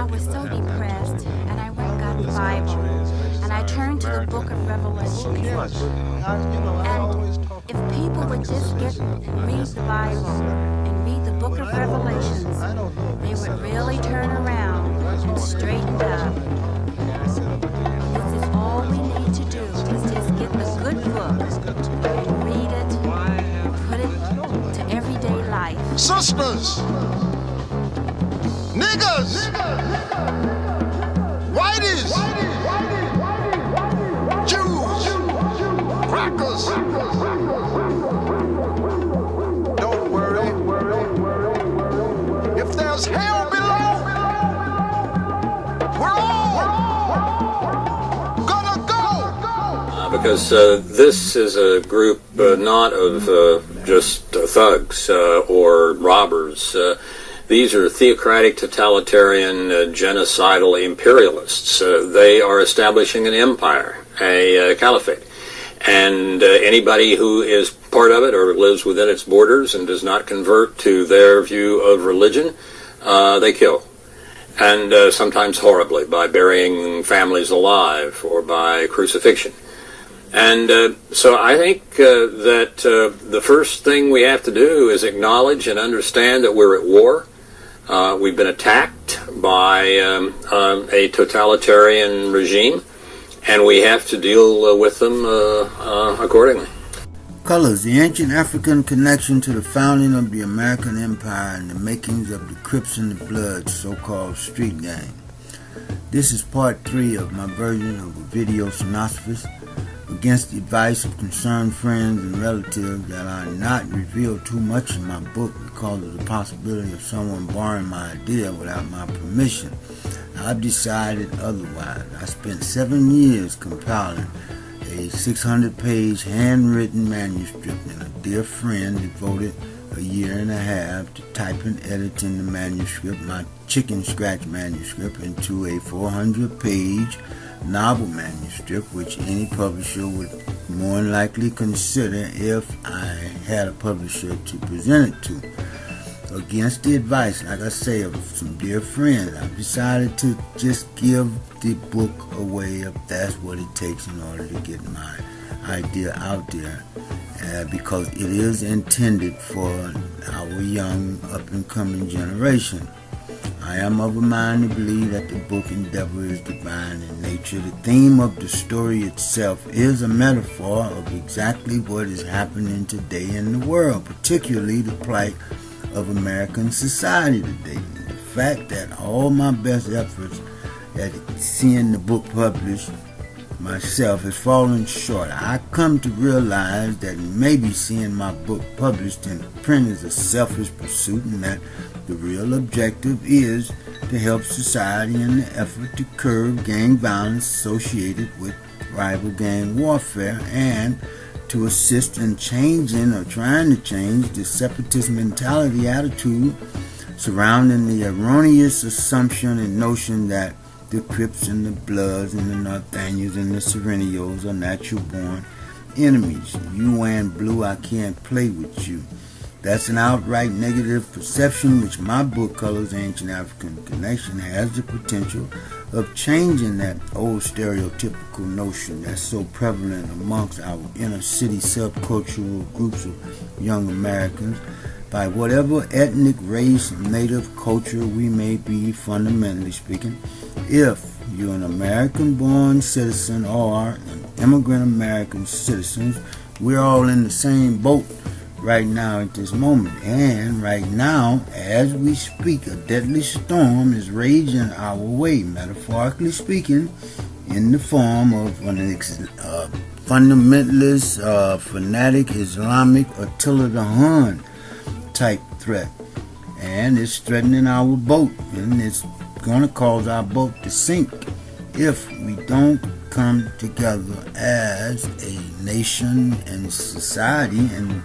was so depressed, and I went and got the Bible, and I turned to the book of Revelation. And if people would just get and read the Bible and read the book of Revelations, they would really turn around and straighten up. This is all we need to do, is just get the good book and read it and put it to everyday life. Sisters, niggas, whiteys, Jews, crackers. Don't worry. If there's hell below, we're all gonna go. Because this is a group not of just thugs or robbers. These are theocratic, totalitarian, genocidal imperialists. They are establishing an empire, a caliphate. And anybody who is part of it or lives within its borders and does not convert to their view of religion, they kill. And sometimes horribly, by burying families alive or by crucifixion. And so I think that the first thing we have to do is acknowledge and understand that we're at war. We've been attacked by a totalitarian regime, and we have to deal with them accordingly. Colors, the ancient African connection to the founding of the American Empire and the makings of the Crips and the Bloods, so-called street gang. This is part 3 of my version of a video synopsis against the advice of concerned friends and relatives that I not reveal too much in my book because of the possibility of someone borrowing my idea without my permission. I've decided otherwise. I spent 7 years compiling a 600-page handwritten manuscript, and a dear friend devoted a year and a half to typing, editing the manuscript, my chicken scratch manuscript, into a 400-page novel manuscript, which any publisher would more than likely consider if I had a publisher to present it to. Against the advice, like I say, of some dear friends, I've decided to just give the book away if that's what it takes in order to get my idea out there, because it is intended for our young up-and-coming generation. I am of a mind to believe that the book endeavor is divine in nature. The theme of the story itself is a metaphor of exactly what is happening today in the world, particularly the plight of American society today. The fact that all my best efforts at seeing the book published myself has fallen short. I come to realize that maybe seeing my book published in print is a selfish pursuit, and that the real objective is to help society in the effort to curb gang violence associated with rival gang warfare, and to assist in changing or trying to change the separatist mentality attitude surrounding the erroneous assumption and notion that the Crips and the Bloods and the Nathaniels and the Serenios are natural-born enemies. You and Blue, I can't play with you. That's an outright negative perception which my book, Colors, Ancient African Connection, has the potential of changing that old stereotypical notion that's so prevalent amongst our inner city subcultural groups of young Americans by whatever ethnic, race, native culture we may be, fundamentally speaking. If you're an American-born citizen or an immigrant American citizen, we're all in the same boat right now at this moment. And right now, as we speak, a deadly storm is raging our way, metaphorically speaking, in the form of an fundamentalist, fanatic, Islamic, Attila the Hun type threat. And it's threatening our boat, and it's going to cause our boat to sink if we don't come together as a nation and society and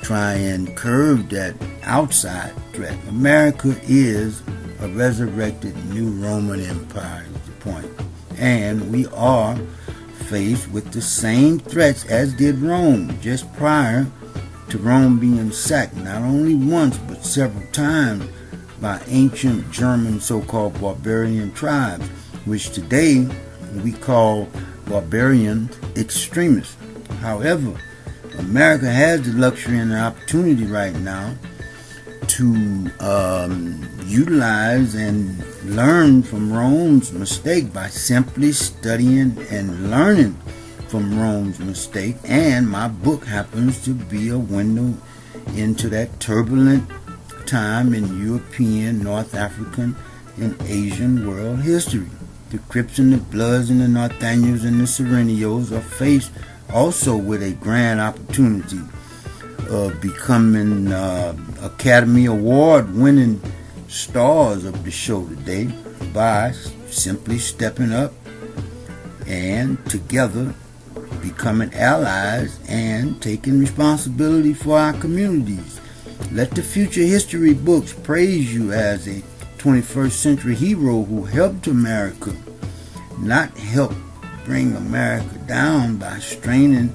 try and curb that outside threat. America is a resurrected new Roman Empire, is the point. And we are faced with the same threats as did Rome just prior to Rome being sacked, not only once but several times by ancient German so-called barbarian tribes, which today we call barbarian extremists. However, America has the luxury and the opportunity right now to utilize and learn from Rome's mistake by simply studying and learning from Rome's mistake, and my book happens to be a window into that turbulent time in European, North African, and Asian world history. The Crips and the Bloods and the Nathaniels and the Serenios are faced also with a grand opportunity of becoming Academy Award winning stars of the show today by simply stepping up and together becoming allies and taking responsibility for our communities. Let the future history books praise you as a 21st century hero who helped America, not help bring America down by straining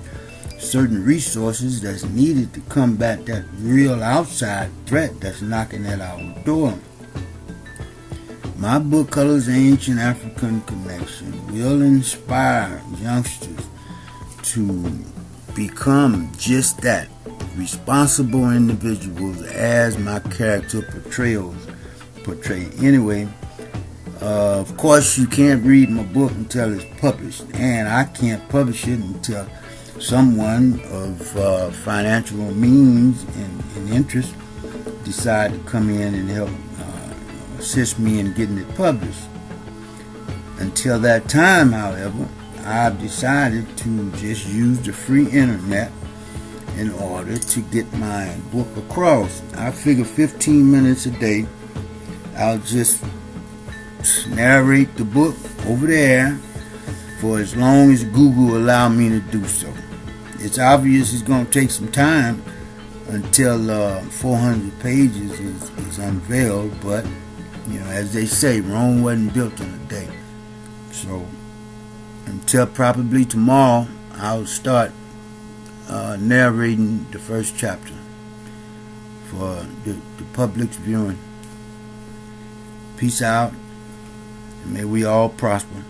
certain resources that's needed to combat that real outside threat that's knocking at our door. My book, Colors of Ancient African Connection, will inspire youngsters to become just that, responsible individuals as my character portray. Anyway, of course you can't read my book until it's published, and I can't publish it until someone of financial means and interest decide to come in and help assist me in getting it published. Until that time, however, I've decided to just use the free internet in order to get my book across. I figure 15 minutes a day, I'll just narrate the book over there for as long as Google allow me to do so. It's obvious it's going to take some time until 400 pages is unveiled, but you know, as they say, Rome wasn't built in a day. So until probably tomorrow, I'll start narrating the first chapter for the public's viewing. Peace out, and may we all prosper.